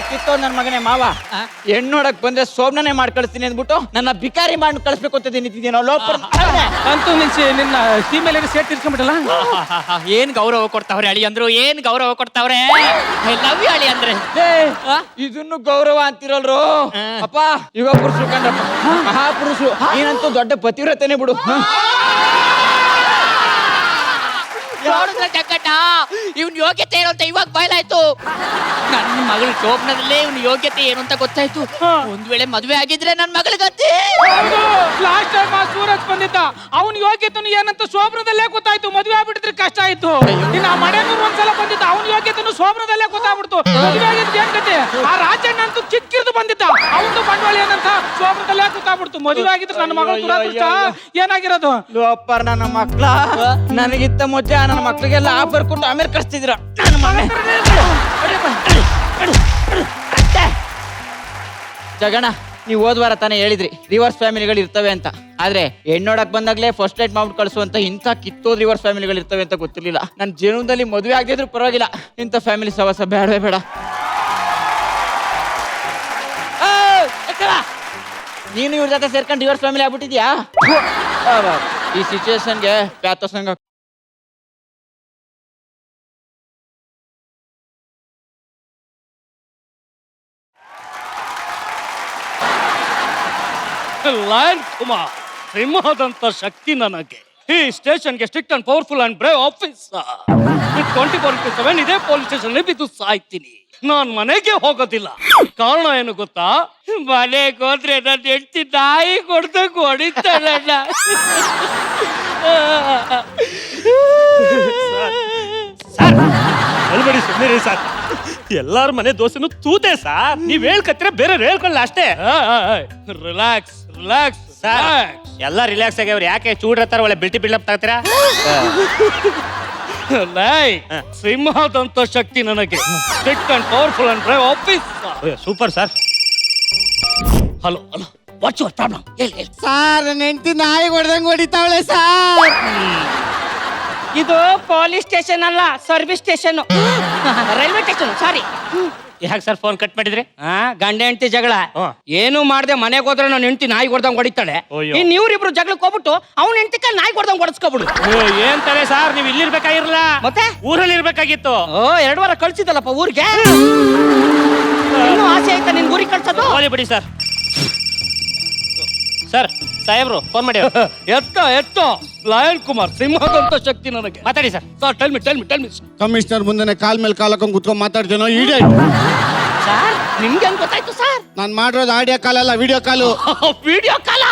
ಕಿತ್ತೋ ನನ್ನ ಮಗನೇ ಮಾವ ಹೆಣ್ಣೋಡಕ್ ಬಂದ್ರೆ ಸೋಮ್ನೇ ಮಾಡಿ ಕಳಿಸ್ತೀನಿ ಅಂದ್ಬಿಟ್ಟು ನನ್ನ ಬಿಕಾರಿ ಮಾಡಿ ಕಳಿಸ್ಬೇಕು ಅಂತ ನಿಂತಿದ್ದೀನೋ ಲೋಪರ್ ಅಂತೂ ನಿನ್ನ ಸೀಮೆಲೆ ಸೇಟ್ ತಿರ್ಸ್ಕೊಂಡ್ಬಿಟ್ಟಲ್ಲ. ಏನ್ ಗೌರವ ಕೊಡ್ತಾವ್ರೆ ಅಳಿ ಅಂದ್ರು, ಏನ್ ಗೌರವ ಕೊಡ್ತಾವ್ರೆ. ಐ ಲವ್ ಯು ಅಳಿ ಅಂದ್ರೆ. ಇದನ್ನು ಗೌರವ ಅಂತಿರಲ್ರು. ಅಪ್ಪ ಯುಗ ಪುರುಷರು ಕಂಡ್ರಪ್ಪ, ಮಹಾಪುರುಷರು. ನೀನಂತೂ ದೊಡ್ಡ ಪತಿವ್ರತೆನೆ ಬಿಡು. ನೋಡಿದ್ರೆ ಜಗ್ಗಣ್ಣ, ಇವ್ನ ಯೋಗ್ಯತೆ ಏನು ಅಂತ ಇವಾಗ ಬಯಲಾಯ್ತು. ನನ್ನ ಮಗಳ ಶೋಭನದಲ್ಲೇ ಇವ್ನ ಯೋಗ್ಯತೆ ಏನು ಅಂತ ಗೊತ್ತಾಯ್ತು. ಒಂದ್ ವೇಳೆ ಮದ್ವೆ ಆಗಿದ್ರೆ ನನ್ ಮಗಳಿಗತ್ತೆ. ಲಾಸ್ಟ್ ಟೈಮ್ ಆ ಸೂರಜ್ ಬಂದಿದ್ದ, ಅವನ್ ಯೋಗ್ಯತೆನು ಏನಂತ ಶೋಭನದಲ್ಲೇ ಗೊತ್ತಾಯ್ತು. ಮದ್ವೆ ಆಗ್ಬಿಟ್ಟಿದ್ರೆ ಕಷ್ಟ ಆಯ್ತು. ಇನ್ನು ಆ ಮಡೆನೂರು ಒಂದ್ಸಲ ಬಂದಿದ್ದ, ಅವನ್ ಯೋಗ್ಯತೆನು ಶೋಭನದಲ್ಲೇ ಗೊತ್ತಾಗ್ಬಿಡ್ತು. ಮದ್ವೆ ಆಗಿದ್ದು ಏನ್ ಕತೆ? ಆ ರಾಜಣ್ಣ ಅಂತೂ ಕಿಕ್ಕಿರ್ದು ಬಂದಿದ್ದ, ಅವನು ಬಂಡವಾಳ ಏನಂತ ಶೋಭನದಲ್ಲೇ ಗೊತ್ತಾಗ್ಬಿಡ್ತು. ಮದುವೆ ಆಗಿದ್ರೆ ನನ್ನ ಮಗಳ ದುರಾದೃಷ್ಟ ಏನಾಗಿರೋದು. ಲೋಪರ್ ನನ್ನ ಮಕ್ಳ ನನಗಿತ್ತ ಮುಂಚೆ ನನ್ನ ಮಕ್ಳಿಗೆಲ್ಲ ಆಫರ್ ಕೊಟ್ಟು ಆಮೇಲೆ ಕಳಿಸ್ತಿದ್ರ. ನನ್ನ ಮನೆ ಜಗಣ, ನೀವು ಹೋದ್ವಾರ ತಾನೇ ಹೇಳಿದ್ರಿ ರಿವರ್ಸ್ ಫ್ಯಾಮಿಲಿಗಳು ಇರ್ತವೆ ಅಂತ. ಆದ್ರೆ ಹೆಣ್ಣೋಡಕ್ ಬಂದಾಗ್ಲೇ ಫಸ್ಟ್ ನೈಟ್ ಮಾಡ್ಬಿಟ್ಟು ಕಳಿಸುವಂತ ಇಂಥ ಕಿತ್ತೋದ್ ರಿವರ್ಸ್ ಫ್ಯಾಮಿಲಿಗಳು ಇರ್ತವೆ ಅಂತ ಗೊತ್ತಿರ್ಲಿಲ್ಲ. ನನ್ನ ಜೀವನದಲ್ಲಿ ಮದುವೆ ಆಗದಿದ್ರು ಪರವಾಗಿಲ್ಲ, ಇಂಥ ಫ್ಯಾಮಿಲಿ ಸವಾಸ ಬೇಡವೇ ಬೇಡ. ನೀನು ಇವ್ರ ಜೊತೆ ಸೇರ್ಕೊಂಡು ರಿವರ್ಸ್ ಫ್ಯಾಮಿಲಿ ಆಗ್ಬಿಟ್ಟಿದ್ಯಾ? ಈ ಸಿಚುವೇಶನ್ಗೆ ಪ್ಯಾತೋ ಸಂಘ ಲಯನ್ ಕುಮಾರ್, ಸಿಂಹದಂತ ಶಕ್ತಿ ನನಗೆ. ಈ ಸ್ಟೇಷನ್ಗೆ strict and powerful and brave officer. 24/7 ಇದೇ ಪೊಲೀಸ್ ಸ್ಟೇಷನ್ ಬಿದ್ದು ಸಾಯ್ತೀನಿ. ನಾನ್ ಮನೆಗೆ ಹೋಗೋದಿಲ್ಲ. ಕಾರಣ ಏನು ಗೊತ್ತಾ? ಮನೆಗೆ ಹೋದ್ರೆ ನನ್ನ ಹೆಂಡತಿ ನಾಯಿ ಕೊಡ್ದಂಗ ಹೊಡಿತಾಳಣ್ಣ. ಅಲ್ಬೇಡಿ, ಸುಮ್ಮನೆ ಸರ್. ಎಲ್ಲಾರ ಮನೆ ದೋಸೆನು ತೂತೆ ಸರ್. ನೀವ್ ಹೇಳ್ಕತ್ತೀರ, ಬೇರೆ ಹೇಳ್ಕೊಳ್ಳ ಅಷ್ಟೇ. ರಿಲ್ಯಾಕ್ಸ್ ರಿಲ್ಯಾಕ್ಸ್ ಸರ್, ಎಲ್ಲ ರಿಲ್ಯಾಕ್ಸ್ ಆಗ್ಯಾವ್ರಿ. ಯಾಕೆ ಚೂಡ್ರತ್ತಾರ ಒಳ್ಳೆ ಬಿಲ್ಟಿ ಬಿಲ್ಡಪ್ ತಗೋತೀರಾ? ಸಿಂಹದಂತ ಶಕ್ತಿ ನನಗೆ. Strict and powerful and brave officer. Super sir. Hello hello, what's your problem? Sir, ನನ್ನ ಹೆಂಡತಿ ನಾಯಿ ಹೊಡೆದಂಗ್ ಹೊಡಿತಾವಳೆ ಸಾರ್. ಇದು ಪೊಲೀಸ್ ಸ್ಟೇಷನ್ ಅಲ್ಲ, ಸರ್ವಿಸ್ ಸ್ಟೇಷನ್. ರೈಲ್ವೆ ಸ್ಟೇಷನ್, ಸಾರಿ. ಯಾಕೆ ಸರ್ ಫೋನ್ ಕಟ್ ಮಾಡಿದ್ರಿ? ಗಂಡ ಹೆಂಡತಿ ಜಗಳ ಏನು ಮಾಡ್ದೆ ಮನೆಗೆ ಹೋದ್ರೆ ನನ್ನ ಹೆಂಡತಿ ನಾಯಿ ಹೊಡೆದಂಗ್ ಹೊಡಿತಾಳೆ. ಇನ್ ಇವ್ರಿಬ್ರು ಜಗಳಕ್ಕೆ ಹೋಗ್ಬಿಟ್ಟು ಅವ್ನ ಹೆಂಡತಿ ನಾಯಿ ಹೊಡೆದಂಗ್ ಹೊಡೆಸ್ಕೊಬಿಡು. ಏನ್ ತಾರೆ ಸರ್, ನೀವ್ ಇಲ್ಲಿ ಇರ್ಬೇಕಾಗಿರಲ್ಲ, ಮತ್ತೆ ಊರಲ್ಲಿ ಇರ್ಬೇಕಾಗಿತ್ತು. 2 ವಾರ ಕಳ್ಸಿದಲ್ಲಪ್ಪ ಊರಿಗೆ. ಇನ್ನೂ ಆಸೆ ಆಯ್ತಾ ನಿನ್ ಊರಿಗೆ ಕಳ್ಸೋದು? ಹೋಲಿ ಬಿಡಿ ಸರ್. ಸರ್, ಸಾಹೇಬ್ರು ಫೋನ್ ಮಾಡಿ. ಎತ್ತ ಲಯನ್ ಕುಮಾರ್, ಸಿಂಹದಂತ ಶಕ್ತಿ ನನಗೆ. ಮಾತಾಡಿ sir. Sir, tell me commissioner ಮುಂದೆ ಕಾಲ್ ಮೇಲೆ ಕಾಲ್ ಹಾಕೊಂಡ್ ಕುತ್ಕೊಂಡ್ ಮಾತಾಡ್ತೇನೋ ಈಡೇ. ಸರ್, ನಿಮ್ಗೆ ಹೆಂಗ್ ಗೊತ್ತಾಯ್ತು ಸರ್? ನಾನ್ ಮಾಡಿರೋದು ಆಡಿಯೋ ಕಾಲ್ ಅಲ್ಲ, ವಿಡಿಯೋ ಕಾಲು. ವಿಡಿಯೋ ಕಾಲ.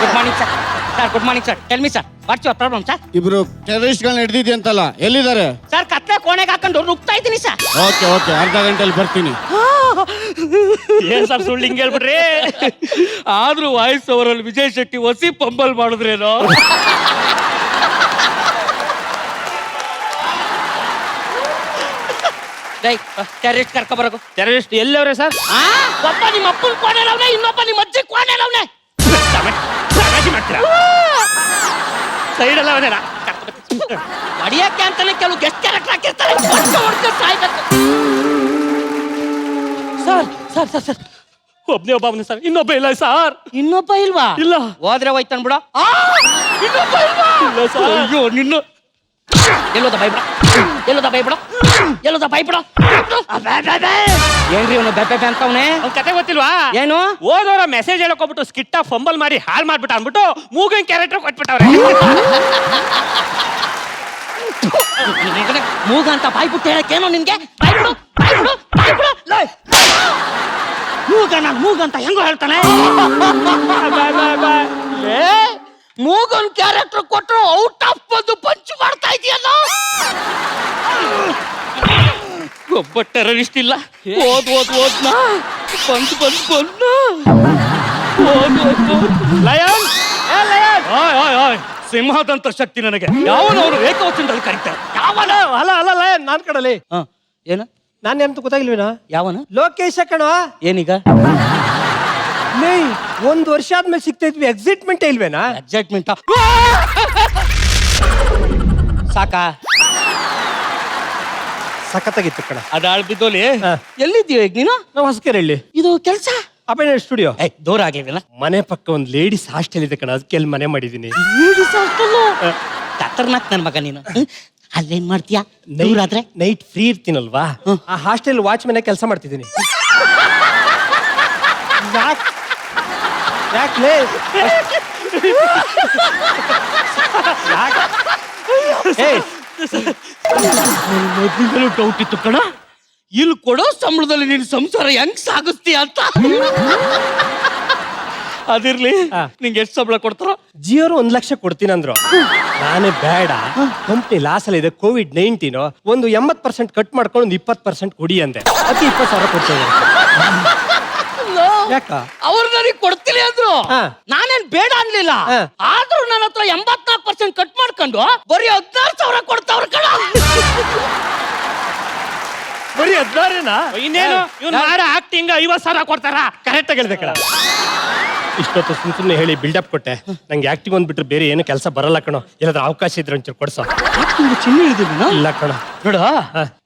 Good morning sir. Sir, good morning sir. Tell me sir, what's your problem sir? ಇಬ್ರು ಟೆರರಿಸ್ಟ್ ಗಳನ್ನ ಹಿಡಿದಿದ್ದೆ ಅಂತಲ್ಲ, ಎಲ್ಲಿದ್ದಾರೆ? ಸರ್, ಕತ್ತೆ ಕೋಣೆಗೆ ಹಾಕೊಂಡು ನುಗ್ತಾ ಇದ್ದೀನಿ ಸರ್. ಓಕೆ ಓಕೆ, ಅರ್ಧ ಗಂಟೆಲಿ ಬರ್ತೀನಿ. ಏನ್ ಸರ್ ಸುಳ್ಳು ಹಿಂಗ್ ಹೇಳ್ಬಿಟ್ರಿ? ಆದ್ರೂ ವಾಯ್ಸ್ ಅವರಲ್ಲಿ ವಿಜಯ್ ಶೆಟ್ಟಿ ಹೊಸಿ ಪಂಬಲ್ ಮಾಡಿದ್ರೇನೋ. ಟೆರರಿಸ್ಟ್ ಕರ್ಕೊ ಬರಕು. Terrorist ಎಲ್ಲವ್ರೆ sir? ಒಬ್ಬ ನಿಮ್ಮ ಅಪ್ಪನ ಕೋಣೆಲವ್ನೆ, ಇನ್ನೊಬ್ಬ ನಿಮ್ಮ ಅಜ್ಜಿ ಕೋಣೆಲವ್ನೆ. ಸೈಡ್ ಎಲ್ಲ ಅವನೇನಾ? ಹೊಡಿಯಕ್ಕೆ ಅಂತಾನೆ ಕೆಲವು ಗೆಸ್ಟ್ ಕ್ಯಾರೆಕ್ಟರ್ ಹಾಕಿರ್ತಾರೆ. ಸಾಯ್ಬೇಕು ಸರ್. ಸರ್ ಸರ್ ಸರ್, ಒಬ್ನೇ ಒಬ್ಬ ಅವನೇ ಸರ್, ಇನ್ನೊಬ್ಬ ಇಲ್ಲ ಸರ್. ಇನ್ನೊಬ್ಬ ಇಲ್ವಾ? ಇಲ್ಲ. ಹೋದ್ರೆ ಹೋಯ್ತಾನ್ ಬಿಡ. ಇನ್ನೊಬ್ಬ ಇಲ್ವಾ? ಇಲ್ಲ ಸರ್. ಅಯ್ಯೋ ನಿನ್ನ, ಎಲ್ಲೋದ ಬೈಬಿಡ, ಎಲ್ಲೋದ ಬೈಬಿಡ, ಎಲ್ಲೋದ ಬೈಬಿಡ. ಏನ್ರಿ ಅವನು ಬೆಪ್ಪೆ ಅಂತವನೇ? ಅವ್ನ ಕತೆ ಗೊತ್ತಿಲ್ವಾ? ಏನು? ಓದೋರ ಮೆಸೇಜ್ ಹೇಳಕೋಗ್ಬಿಟ್ಟು ಸ್ಕಿಟ್ಟ ಫಂಬಲ್ ಮಾಡಿ ಹಾಳು ಮಾಡ್ಬಿಟ್ಟ ಅಂದ್ಬಿಟ್ಟು ಮೂಗನ್ ಕ್ಯಾರೆಕ್ಟರ್ ಕೊಟ್ಬಿಟ್ಟವ್ರೆ. ಮೂಗ ಅಂತ ಬಾಯ್ಬಿಟ್ಟು ಹೇಳಕ್ಕೇನೋ ನಿನ್ಗೆ? ಬಾಯ್ಬಿಡು, ಬಾಯ್ಬಿಡು, ಬಾಯ್ಬಿಡು. ಮೂಗಂತ ಹೆಂಗೋ ಹೇಳ್ತಾನೆ. ಮೂಗನ್ ಕ್ಯಾರೆಕ್ಟರ್ ಕೊಟ್ಟರು ಔಟ್ ಆಫ್ ಬಂದು ಪಂಚ್ ಮಾಡ್ತಾ ಇದೆಯಲ್ಲ. ಒಬ್ಬ ಟೆರರಿಸ್ಟ್ ಇಲ್ಲ. ಓದ್ನ ಬಂದ್ ಲಯನ್, ಸಿಂಹದಂತ ಶಕ್ತಿ ನನಗೆ. ಯಾವನವನು ಏಕವಚನದಲ್ಲಿ ಕರೀತಾರೆ. ಯಾವನ? ಅಲ್ಲ ಲಯನ್, ನಾನ್ ಕಡಲಿ. ಏನು? ನಾನ್ ಎಂತ ಗೊತ್ತಾಗಿಲ್ವೇನೋ? ಯಾವನ? ಲೋಕೇಶ ಕಣ. ಏನೀಗ? ಲೇ, 1 ವರ್ಷ ಆದ್ಮೇಲೆ ಸಿಗ್ತಾ ಇದ್ವಿ, ಎಕ್ಸೈಟ್ಮೆಂಟ್ ಇಲ್ವೇನಾ? ಎಕ್ಸೈಟ್ಮೆಂಟ್ ಸಾಕಾ? ಸಖತ್ತಾಗಿತ್ತು ಕಣ. ಅದಾಳ್ ಬಿದ್ದೋಲಿ ಹಾ. ಎಲ್ಲಿದ್ದೀಯ ಈಗ ನೀನು? ನಾವು ಹೊಸಕೆರೆಹಳ್ಳಿ ಇದು ಕೆಲ್ಸ ಅಪೇನ ಸ್ಟುಡಿಯೋ. ದೂರ ಆಗ್ಲಿಲ್ಲ. ಮನೆ ಪಕ್ಕ ಒಂದು ಲೇಡೀಸ್ ಹಾಸ್ಟೆಲ್ ಇದೆ ಕಣ, ಅದಕ್ಕೆ ಅಲ್ಲಿ ಮನೆ ಮಾಡಿದೀನಿ. ಖತರ್ನಾಕ್ ನನ್ ಮಗ ನೀನು. ಅಲ್ಲೇನ್ ಮಾಡ್ತೀಯಾ ದೂರ ಆದ್ರೆ? ನೈಟ್ ಫ್ರೀ ಇರ್ತೀನಲ್ವಾ, ಆ ಹಾಸ್ಟೆಲ್ ವಾಚ್ಮನ್ ಕೆಲಸ ಮಾಡ್ತಿದ್ದೀನಿ. ಯಾಕ್ಲೇ ಮೊದ್ಲಿಂದಲೂ ಡೌಟ್ ಇತ್ತು ಕಣ, ಇಲ್ಲಿ ಕೊಡೋ ಸಂಬಳದಲ್ಲಿ ನೀನು ಸಂಸಾರ ಹೆಂಗ್ ಸಾಗಿಸ್ತೀಯ ಅಂತ. ಅದಿರ್ಲಿ, ನಿಂಗೆ ಎಷ್ಟು ಸಂಬಳ ಕೊಡ್ತಾರ? ಜಿಯೋರು 1 ಲಕ್ಷ ಕೊಡ್ತೀನಿ ಅಂದ್ರು. ನಾನೇ ಬೇಡ, ಕಂಪ್ನಿ ಲಾಸ್ ಅಲ್ಲಿ ಇದೆ, COVID-19, ಒಂದು 80% ಕಟ್ ಮಾಡ್ಕೊಂಡು ಒಂದು 20% ಕೊಡಿ ಅಂದೆ. ಅತಿ 20,000 ಕೊಡ್ತೇವೆ. ಯಾಕ ಅವ್ರು ನನಗೆ ಕೊಡ್ತೀನಿ ಅಂದ್ರು. ನಾನೇನ್ ಬೇಡ ಅನ್ಲಿಲ್ಲ. ಆದ್ರೂ ನನ್ನ ಹತ್ರ 84% ಕಟ್ ಮಾಡ್ಕೊಂಡು ಬರೀ 16,000 ಕೊಡ್ತಾವ್ರ ಕಣ. ಬರೀ 16 ಇನ್ನೇನು ಇವ್ನು ಮಾಡೋ ಆಕ್ಟಿಂಗ್ 50,000 ಕೊಡ್ತಾರ? ಕರೆಕ್ಟ್ ಆಗಿ ಹೇಳ್ದೆ ಕಣ. ಇಷ್ಟೊತ್ತು ಸುಮ್ಮನೆ ಹೇಳಿ ಬಿಲ್ಡಪ್ ಕೊಟ್ಟೆ. ನಂಗೆ ಆಕ್ಟಿಂಗ್ ಒಂದ್ ಬಿಟ್ರೆ ಬೇರೆ ಏನು ಕೆಲಸ ಬರಲ್ಲ ಕಣೋ. ಏನಾದ್ರೂ ಅವಕಾಶ ಇದ್ರೆ ಒಂಚೂರು ಕೊಡ್ಸೋ. ಚಿನ್ನ ಹಿಡಿದಿಲ್ಲ ಇಲ್ಲ ಕಣ. ನೋಡ,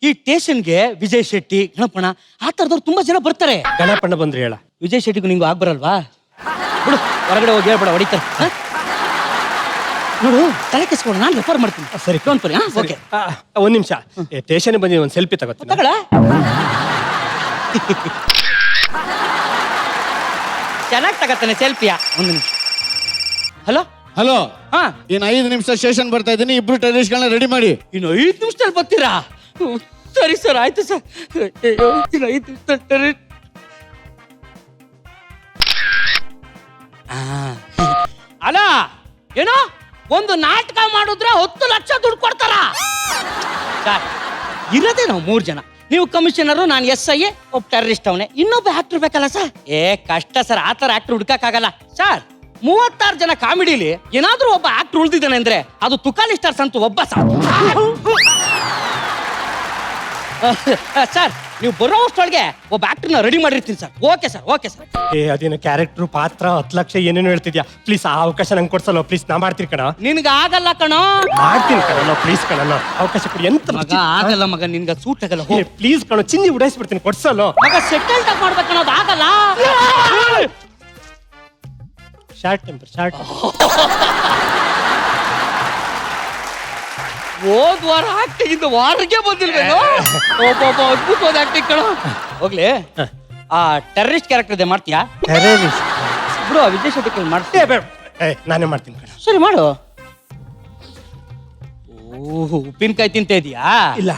ಈ ಸ್ಟೇಷನ್ಗೆ ವಿಜಯ್ ಶೆಟ್ಟಿ, ಗಣಪಣ್ಣ ಆ ತರದವ್ರು ತುಂಬಾ ಜನ ಬರ್ತಾರೆ. ಗಣಪಣ್ಣ ಬಂದ್ರೆ ಹೇಳ. ವಿಜಯ್ ಶೆಟ್ಟಿಗೂ ನಿಂಗೂ ಆಗ್ಬರಲ್ವಾ? ಬಿಡು, ಹೊರಗಡೆ ಹೋಗಿ ಹೇಳ್ಬೇಡ, ಹೊಡಿತಾರೆ. ನೋಡು, ತಲೆ ಕೆಸ್ಕೊಂಡು ನಾನು ರೆಫರ್ ಮಾಡ್ತೀನಿ. ಸರಿ, ಡೋಂಟ್ ವರಿ. ಓಕೆ, ಒಂದ್ ನಿಮಿಷ. ಸ್ಟೇಷನ್ ಬಂದಿ ಒಂದ್ ಸೆಲ್ಫಿ ತಗೋತೀನಿ. ತಗೊಳ. ಚೆನ್ನಾಗಿ ತಗತ್ತಾನೆ ಸೆಲ್ಫಿಯಾ. ಒಂದು ನಿಮಿಷ. ಹಲೋ ಹಲೋ, ಹಾ, ಇನ್ 5 ನಿಮಿಷ ಸ್ಟೇಷನ್ ಬರ್ತಾ ಇದ್ದೀನಿ. ಇಬ್ರು ಟೆರರಿಸ್ಟ್ಗಳನ್ನ ರೆಡಿ ಮಾಡಿ. ಇನ್ನು 5 ನಿಮಿಷದಲ್ಲಿ ಬರ್ತೀರಾ? ಸರಿ ಸರ್, ಆಯ್ತು ಸರ್. ಇನ್ನು 5 ನಿಮಿಷ. ಅಲ್ಲ, ಏನೋ ಒಂದು ನಾಟಕ ಮಾಡಿದ್ರೆ 10 ಲಕ್ಷ ದುಡ್ಡು ಕೊಡ್ತಾರ ಸರ್. ಇರೋದೇ ನಾವು 3 ಜನ. ನೀವು ಕಮಿಷನರು, ನಾನು SI, ಒಬ್ಬ ಟೆರರಿಸ್ಟ್ ಅವನೇ, ಇನ್ನೊಬ್ಬ ಆಕ್ಟರ್ ಬೇಕಲ್ಲ ಸರ್. ಕಷ್ಟ ಸರ್, ಆ ಥರ ಆಕ್ಟರ್ ಹುಡ್ಕಕ್ಕಾಗಲ್ಲ ಸರ್. 36 ಜನ ಕಾಮಿಡಿಲಿ ಏನಾದ್ರೂ ಒಬ್ಬ ಆಕ್ಟರ್ ಉಳಿದಿದ್ದಾನೆ ಅಂದ್ರೆ ಅದು ತುಕಾಲಿ ಸ್ಟಾರ್ಸ್ ಅಂತೂ ಒಬ್ಬ ಸರ್. ಸರ್, ನೀವು ಬರೋ ಅಷ್ಟೊಳಗೆ ಒಬ್ಬ ಆಕ್ಟರ್ನ ರೆಡಿ ಮಾಡಿರ್ತೀನಿ sir. Okay sir, okay sir. ಅದೇನು ಕ್ಯಾರೆಕ್ಟರ್, ಪಾತ್ರ, 10 ಲಕ್ಷ ಏನೇನು ಹೇಳ್ತಿದ್ಯಾ? ಪ್ಲೀಸ್ ಆ ಅವಕಾಶ ನಂಗೆ ಕೊಡ್ಸಲ್ಲ ಪ್ಲೀಸ್. ನಾ ಮಾಡ್ತೀನಿ ಕಣ. ನಿನ್ಗ ಆಗಲ್ಲ ಕಣೋ. ಮಾಡ್ತೀನಿ ಕಣ, ಪ್ಲೀಸ್ ಕಣ, ಅವಕಾಶ ಕೊಡಿ. ಎಂತ ಮಗ ಆಗಲ್ಲ ಮಗ, ನಿನ್ಗ ಸೂಟ್ ಆಗಲ್ಲ. ಪ್ಲೀಸ್ ಕಣ, ಚಿಂದಿ ಉಡಾಯಿಸ್ಬಿಡ್ತೀನಿ, ಕೊಡ್ಸಲ್ಲ. ಮಗ ಸೆಟಲ್ ಟಾಕ್ ಮಾಡ್ಬೇಕನ್ನೋದು ಆಗಲ್ಲ. Short temper, short. ಹೋದ್ ವಾರ ಆಕ್ಟಿಂಗ್ ಇಂದ ವಾರಕ್ಕೆ ಬಂದಿಲ್ವೇನೋ? ಒಬ್ಬ ಅದ್ಭುತವಾದ ಆಕ್ಟಿಂಗ್ ಕಣ. ಹೋಗ್ಲಿ, ಆ ಟೆರರಿಸ್ಟ್ ಕ್ಯಾರೆಕ್ಟರ್ ಇದೆ, ಮಾಡ್ತೀಯಾ? ಟೆರರಿಸ್ಟ್ ಬಿಡು, ಆ ವಿಜಯ್ ಶೆಟ್ಟಿ ಕೈಲಿ ಮಾಡ್ತೀಯ? ನಾನೇ ಮಾಡ್ತೀನಿ ಕಣ. ಸರಿ ಮಾಡು. ಓಹ್, ಉಪ್ಪಿನಕಾಯಿ ತಿಂತ ಇದೀಯಾ? ಇಲ್ಲ.